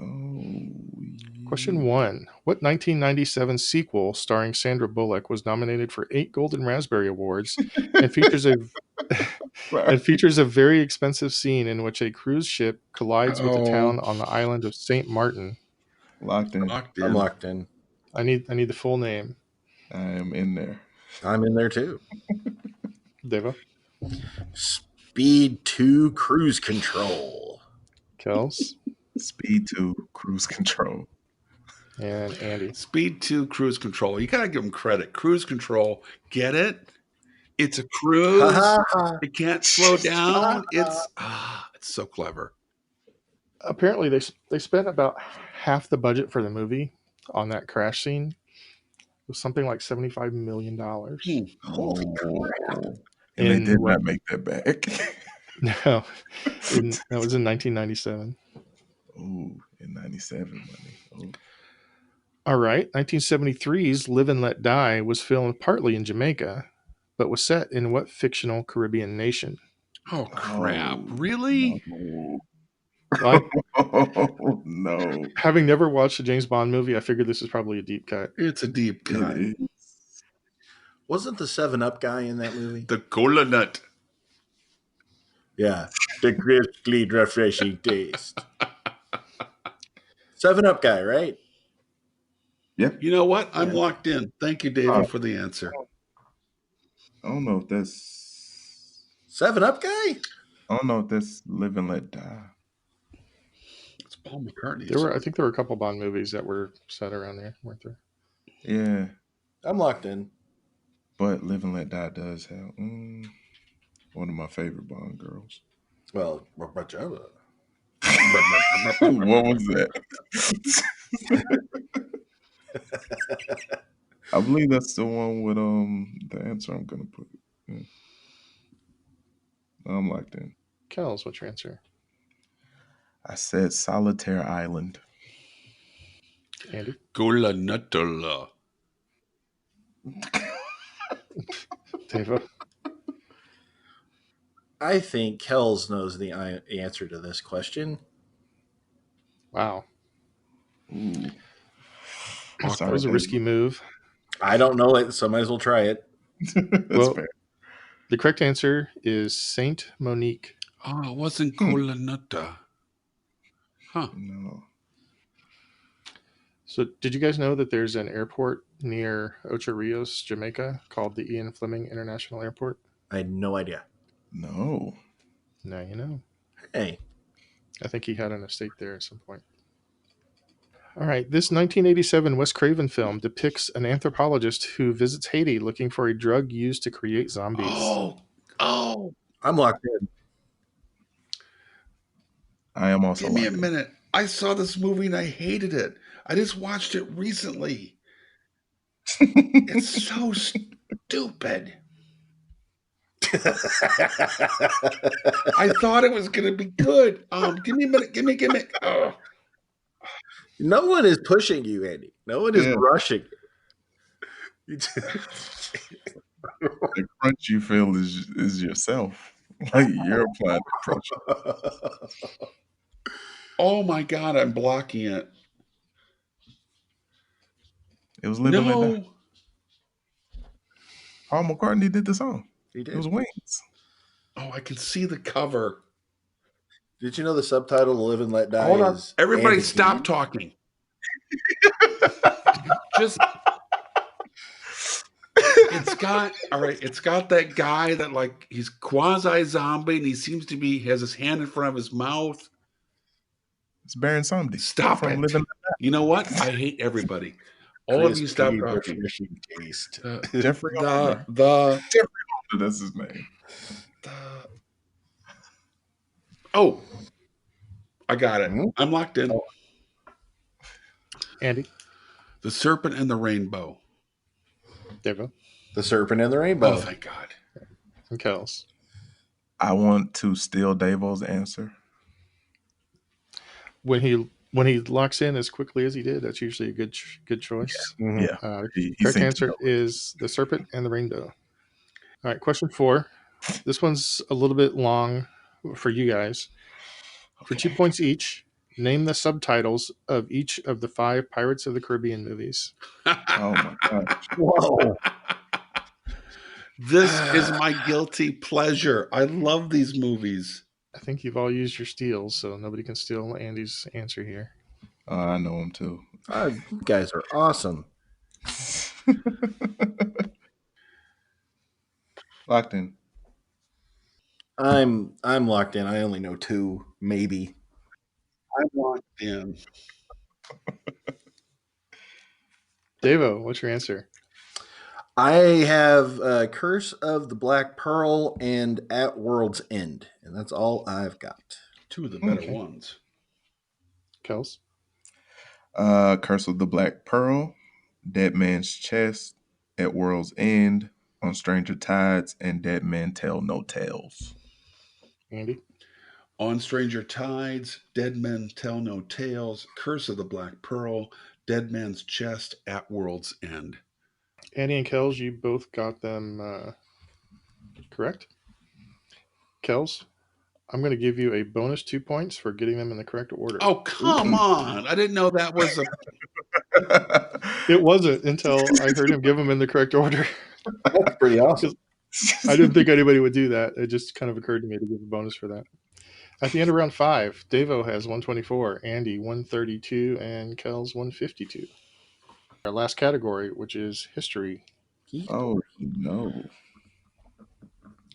oh. Question 1. What 1997 sequel starring Sandra Bullock was nominated for 8 Golden Raspberry Awards and features a Sorry. very expensive scene in which a cruise ship collides with a town on the island of St. Martin? Locked in. Locked I'm in. locked in. I need the full name. I am in there. I'm in there too. Deva, Speed 2 Cruise Control. Kels, Speed 2 Cruise Control. and Andy. Speed 2 Cruise Control. You got to give them credit. Cruise Control. Get it? It's a cruise. It can't slow down. It's so clever. Apparently, they spent about half the budget for the movie on that crash scene. It was something like $75 million. Holy crap. And they did not make that back. No, that was in 1997. Oh, in 97 money. Oh. All right. 1973's Live and Let Die was filmed partly in Jamaica, but was set in what fictional Caribbean nation? Oh, crap. Oh, Really? No. Well, Oh, no. having never watched a James Bond movie, I figured this is probably a deep cut. It's a deep cut. It is. Wasn't the 7-Up guy in that movie? The cola nut. Yeah. The crisply refreshing taste. 7-Up guy, right? Yep. You know what? I'm Yeah. locked in. Thank you, David, for the answer. I don't know if that's 7-Up guy? I don't know if that's Live and Let Die. It's Paul McCartney. I think there were a couple Bond movies that were set around there, weren't there? Yeah. I'm locked in. But Live and Let Die does have one of my favorite Bond girls. Well, What was that? I believe that's the one with the answer I'm gonna put. Yeah. I'm locked in. Kels, what's your answer? I said Solitaire Island. Andy? Cola Nutella. Deva? I think Kels knows the answer to this question. Wow. Ooh. That was a risky move. I don't know it, so might as well try it. That's Well, fair. The correct answer is Saint Monique. Oh, it wasn't Cola Nutta. Huh. No. So, did you guys know that there's an airport near Ocho Rios, Jamaica, called the Ian Fleming International Airport? I had no idea. No. Now you know. Hey. I think he had an estate there at some point. All right. This 1987 Wes Craven film depicts an anthropologist who visits Haiti looking for a drug used to create zombies. Oh. I'm locked in. I am also Give me a locked in. minute. I saw this movie and I hated it. I just watched it recently. It's so stupid. I thought it was going to be good. Give me a minute. Give me. Oh. No one is pushing you, Andy. No one is rushing you. The crunch you feel is yourself. Like you're applying the pressure. Oh my God, I'm blocking it. It was Living Let Die. No. Paul McCartney did the song. He did. It was Wings. Oh, I can see the cover. Did you know the subtitle to Live and Let Die Hold on. is Everybody Andy stop Keaton? talking. Just it's got that guy that like he's quasi zombie and he seems to be has his hand in front of his mouth. It's Baron Samedi. Stop from it. Living Let Die. You know what? I hate everybody. All of you stop Crispy, talking. refreshing taste. Jeffrey The That's his name. Oh, I got it. Hmm? I'm locked in. Andy? The Serpent and the Rainbow. Deva? The Serpent and the Rainbow. Oh, thank God. And Kels? I want to steal Davo's answer. When he locks in as quickly as he did, that's usually a good choice. Mhm. Yeah, he Correct seemed to answer know. is the serpent and the rainbow. All right, question 4. This one's a little bit long for you guys. For 2 points each, name the subtitles of each of the 5 Pirates of the Caribbean movies. Oh my god! Whoa. This is my guilty pleasure. I love these movies. I think you've all used your steals, so nobody can steal Andy's answer here. I know him too. You guys are awesome. Locked in. I'm locked in. I only know 2, maybe. I'm locked in. Davo, what's your answer? I have Curse of the Black Pearl and At World's End, and that's all I've got. 2 of the better Okay. ones. Kels? Curse of the Black Pearl, Dead Man's Chest, At World's End, On Stranger Tides, and Dead Men Tell No Tales. Andy? On Stranger Tides, Dead Men Tell No Tales, Curse of the Black Pearl, Dead Man's Chest, At World's End. Andy and Kels, you both got them correct. Kels, I'm going to give you a bonus 2 points for getting them in the correct order. Oh, come on. I didn't know that was a... It wasn't until I heard him give them in the correct order. That's pretty awesome. I didn't think anybody would do that. It just kind of occurred to me to give a bonus for that. At the end of round 5, Davo has 124, Andy 132, and Kels 152. Our last category, which is history. Oh no.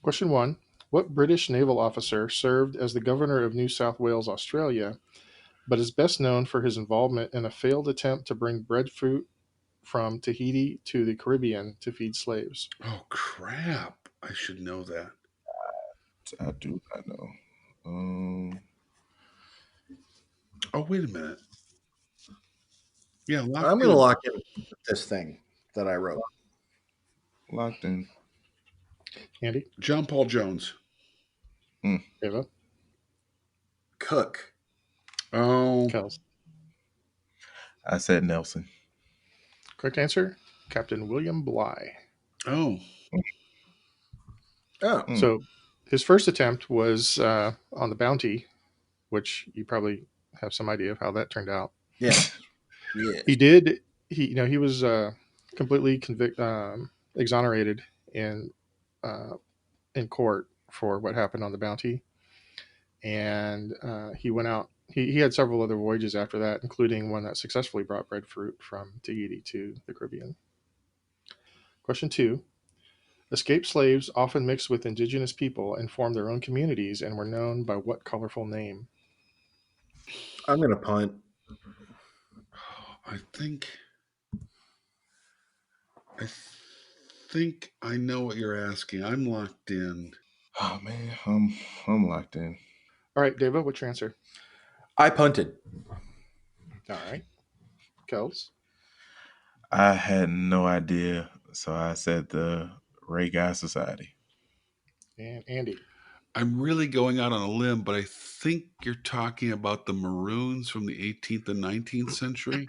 Question 1. What British naval officer served as the governor of New South Wales, Australia, but is best known for his involvement in a failed attempt to bring breadfruit from Tahiti to the Caribbean to feed slaves? Oh, crap. I should know that. I do not know. Oh, wait a minute. Yeah, I'm going to lock in this thing that I wrote. Locked in. Andy? John Paul Jones. Davo? Cook. Oh, Kels? I said Nelson. Correct answer, Captain William Bligh. oh. Oh, So his first attempt was on the Bounty, which you probably have some idea of how that turned out. yeah. Yeah. He was completely exonerated in court for what happened on the Bounty, and he went out. He had several other voyages after that, including one that successfully brought breadfruit from Tahiti to the Caribbean. Question 2. Escaped slaves often mixed with indigenous people and formed their own communities and were known by what colorful name? I'm going to punt. I think I know what you're asking. I'm locked in. Oh man, I'm locked in. All right, Davo, what's your answer? I punted. All right. Kels? I had no idea, so I said the Ray Guy Society. And Andy? I'm really going out on a limb, but I think you're talking about the Maroons from the 18th and 19th century.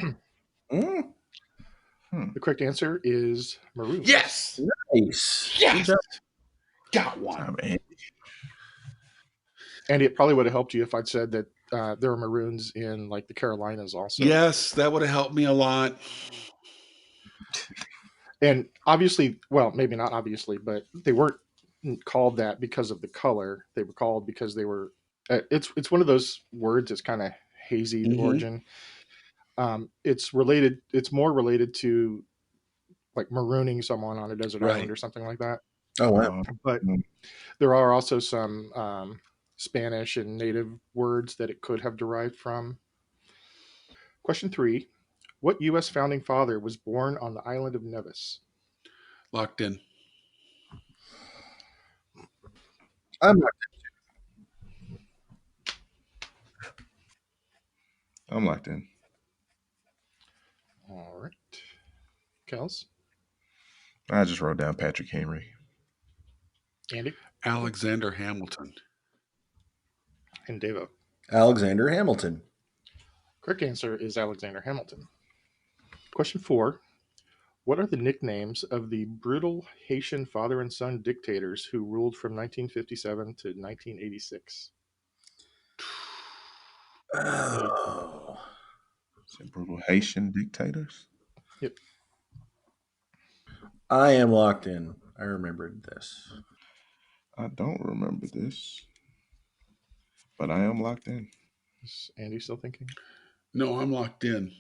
The correct answer is Maroons. Yes. Nice. Yes. Got one. Andy, it probably would have helped you if I'd said that there were Maroons in like the Carolinas also. Yes, that would have helped me a lot. And obviously, well, maybe not obviously, but they weren't called that because of the color. They were called because they were. It's one of those words that's kind of hazy, the origin. It's related. It's more related to like marooning someone on a desert island or something like that. Oh, wow. But there are also some Spanish and native words that it could have derived from. Question 3. What U.S. founding father was born on the island of Nevis? Locked in. I'm locked I'm locked in. All right. Kels? I just wrote down Patrick Henry. Andy Alexander Hamilton. and Davo. Alexander Hamilton. Correct answer is Alexander Hamilton. Question 4. What are the nicknames of the brutal Haitian father and son dictators who ruled from 1957 to 1986? Oh. Some brutal Haitian dictators. Yep. I am locked in. I remembered this. I don't remember this, but I am locked in. Is Andy still thinking? No, I'm locked in.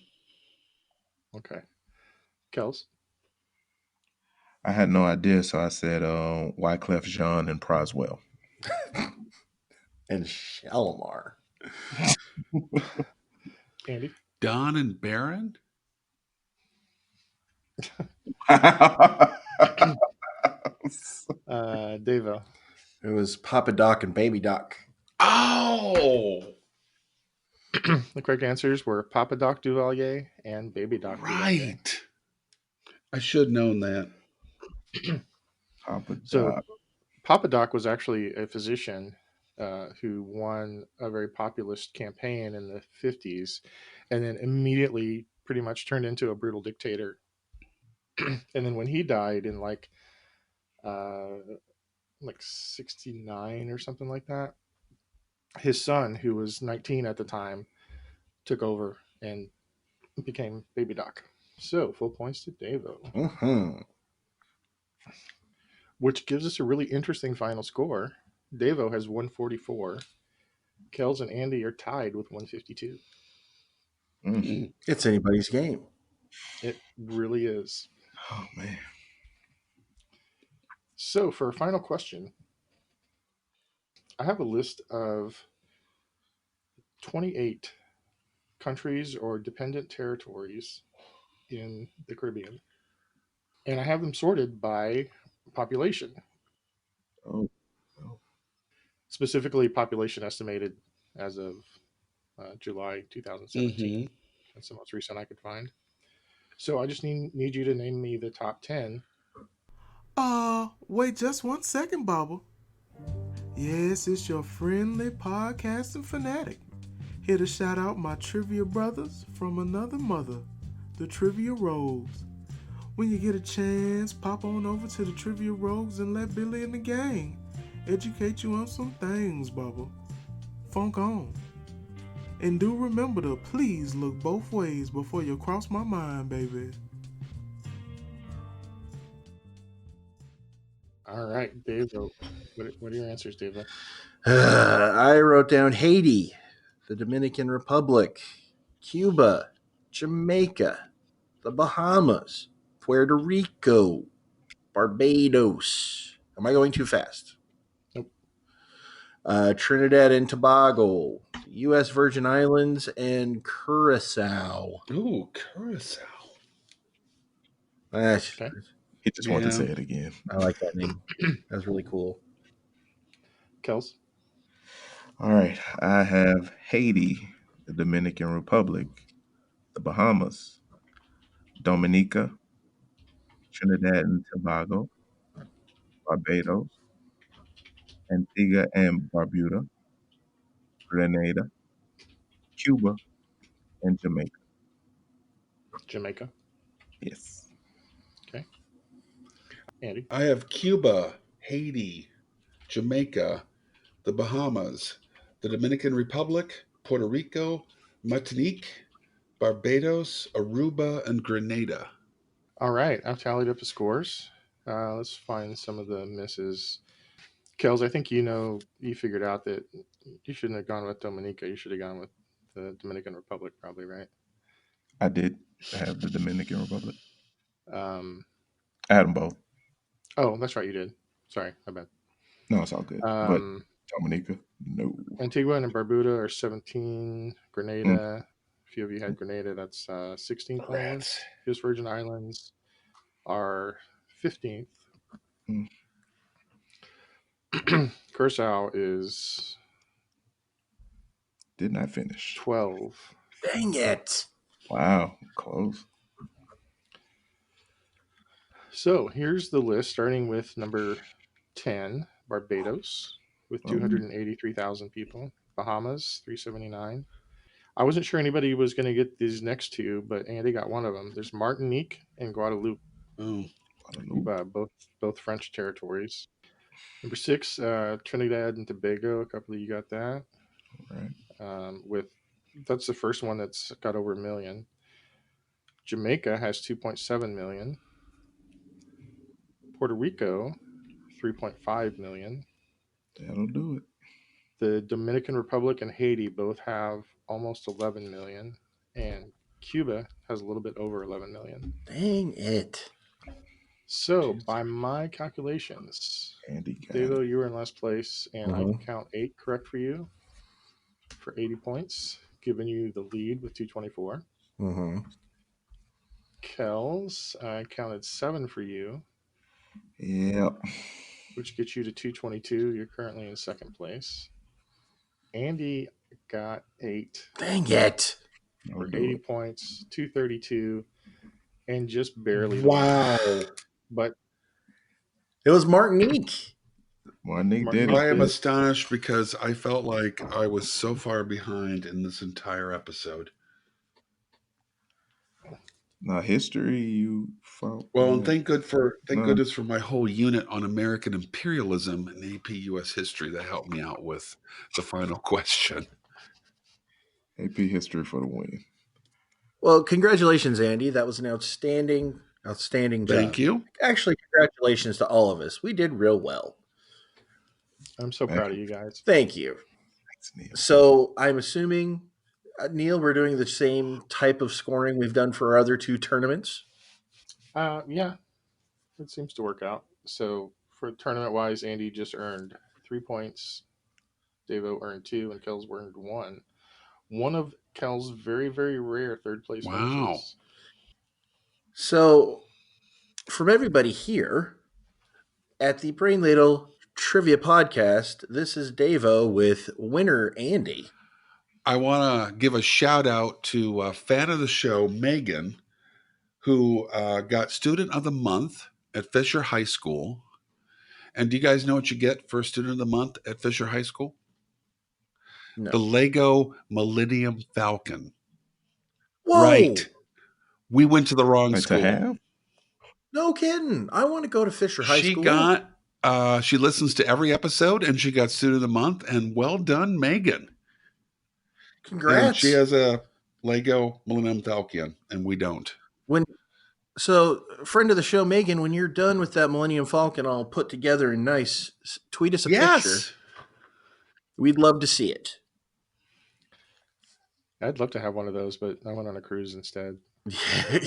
Okay. Kels? I had no idea, so I said Wyclef Jean and Proswell. And Shalimar. Andy? Don and Baron? Davo? It was Papa Doc and Baby Doc. Oh! The correct answers were Papa Doc Duvalier and Baby Doc Duvalier. Right. I should have known that. Papa So Doc. Papa Doc was actually a physician who won a very populist campaign in the 50s and then immediately pretty much turned into a brutal dictator. And then when he died in like 69 or something like that, his son, who was 19 at the time, took over and became Baby Doc. So full points to Davo. Mm-hmm. Which gives us a really interesting final score. Davo has 144. Kels and Andy are tied with 152. It's anybody's game. It really is. Oh, man. So for our final question, I have a list of 28 countries or dependent territories in the Caribbean. And I have them sorted by population. Oh. Specifically, population estimated as of July 2017. That's the most recent I could find. So I just need you to name me the top 10. Wait just 1 second, Bubba. Yes, it's your friendly podcasting fanatic. Here to shout out my trivia brothers from another mother, the Trivia Rogues. When you get a chance, pop on over to the Trivia Rogues and let Billy and the gang educate you on some things, Bubba. Funk on. And do remember to please look both ways before you cross my mind, baby. All right, Dave. What are your answers, Dave? I wrote down Haiti, the Dominican Republic, Cuba, Jamaica, the Bahamas, Puerto Rico, Barbados. Am I going too fast? Nope. Trinidad and Tobago, U.S. Virgin Islands, and Curacao. Ooh, Curacao. Okay. He just wanted to say it again. I like that name. That's really cool. Kels? All right. I have Haiti, the Dominican Republic, the Bahamas, Dominica, Trinidad and Tobago, Barbados, Antigua and Barbuda, Grenada, Cuba, and Jamaica. Jamaica. Yes. Okay. Andy? I have Cuba, Haiti, Jamaica, the Bahamas, the Dominican Republic, Puerto Rico, Martinique, Barbados, Aruba, and Grenada. All right. I've tallied up the scores. Let's find some of the misses. Kels, I think you figured out that you shouldn't have gone with Dominica. You should have gone with the Dominican Republic, probably, right? I did have the Dominican Republic. I had them both. Oh, that's right. You did. Sorry. My bad. No, it's all good. But Dominica, no. Antigua and Barbuda are 17. Grenada, a few of you had Grenada. That's 16th on the list. U.S. Virgin Islands are 15th. Curacao is... Did not finish. 12. Dang it. Wow. Close. So here's the list, starting with number 10, Barbados with 283,000 people. Bahamas, 379. I wasn't sure anybody was going to get these next two, but Andy got one of them. There's Martinique and Guadeloupe, Oh, both French territories. Number 6, Trinidad and Tobago. A couple of you got that. Right. That's the first one that's got over 1 million. Jamaica has 2.7 million. Puerto Rico, 3.5 million. That'll do it. The Dominican Republic and Haiti both have almost 11 million, and Cuba has a little bit over 11 million. Dang it. So, by my calculations, Andy got Davo, it. you were in last place, and I can count 8 correct for you for 80 points, giving you the lead with 224. Mm-hmm. Kels, I counted 7 for you, Yep. which gets you to 222. You're currently in second place. Andy got 8 Dang it. for 80 points, 232, and just barely. Wow. But it was Martinique. Martinique did it. I am astonished because I felt like I was so far behind in this entire episode. Now, history, you fought. Well, and thank goodness for my whole unit on American imperialism and AP US history that helped me out with the final question. AP history for the win. Well, congratulations, Andy. That was an outstanding job. Thank you. Actually, congratulations to all of us. We did real well. I'm so proud of you guys. Thank you. Thanks, Neil. So I'm assuming, Neil, we're doing the same type of scoring we've done for our other 2 tournaments. Yeah, it seems to work out. So for tournament-wise, Andy just earned 3 points. Davo earned 2, and Kels earned 1. One of Kels' very, very rare third-place finishes. So from everybody here at the Brain Ladle Trivia Podcast, this is Davo with winner Andy. I want to give a shout out to a fan of the show, Megan, who got Student of the Month at Fisher High School. And do you guys know what you get for Student of the Month at Fisher High School? No. The Lego Millennium Falcon. Whoa! Right. We went to the wrong school. To have? No kidding. I want to go to Fisher High School. She listens to every episode, and she got Student of the Month. And well done, Megan. Congrats. And she has a Lego Millennium Falcon, and we don't. So, friend of the show, Megan, when you're done with that Millennium Falcon, I'll put together a nice, tweet us a picture. We'd love to see it. I'd love to have one of those, but I went on a cruise instead.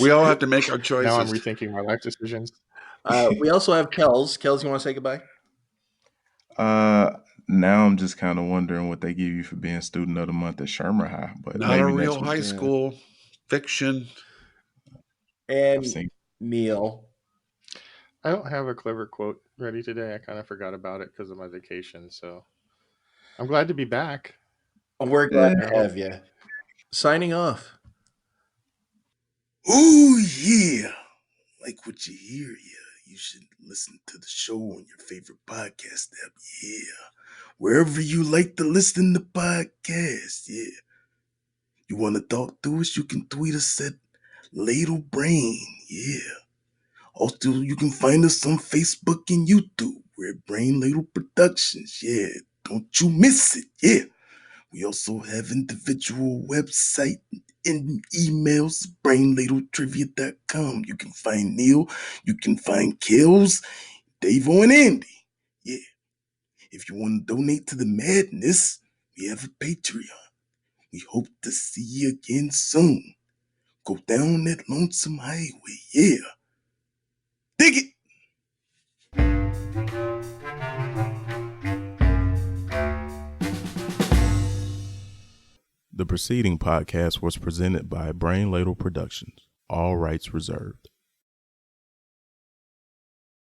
We all have to make our choices. Now I'm rethinking my life decisions. We also have Kels. Kels, you want to say goodbye? Now I'm just kind of wondering what they give you for being Student of the Month at Shermer High. But not a real high school, fiction. And Neil. I don't have a clever quote ready today. I kind of forgot about it because of my vacation. So I'm glad to be back. We're glad to have you. Signing off. Oh, yeah. Like what you hear, yeah. You should listen to the show on your favorite podcast app, yeah. Wherever you like to listen to podcasts, yeah. You want to talk to us, you can tweet us at Ladle Brain, yeah. Also, you can find us on Facebook and YouTube. We're at Brain Ladle Productions, yeah. Don't you miss it, yeah. We also have individual website and emails, brainladletrivia.com. You can find Neil, you can find Kels, Davo, and Andy. Yeah. If you want to donate to the madness, we have a Patreon. We hope to see you again soon. Go down that lonesome highway, yeah. Dig it! The preceding podcast was presented by Brain Ladle Productions. All rights reserved.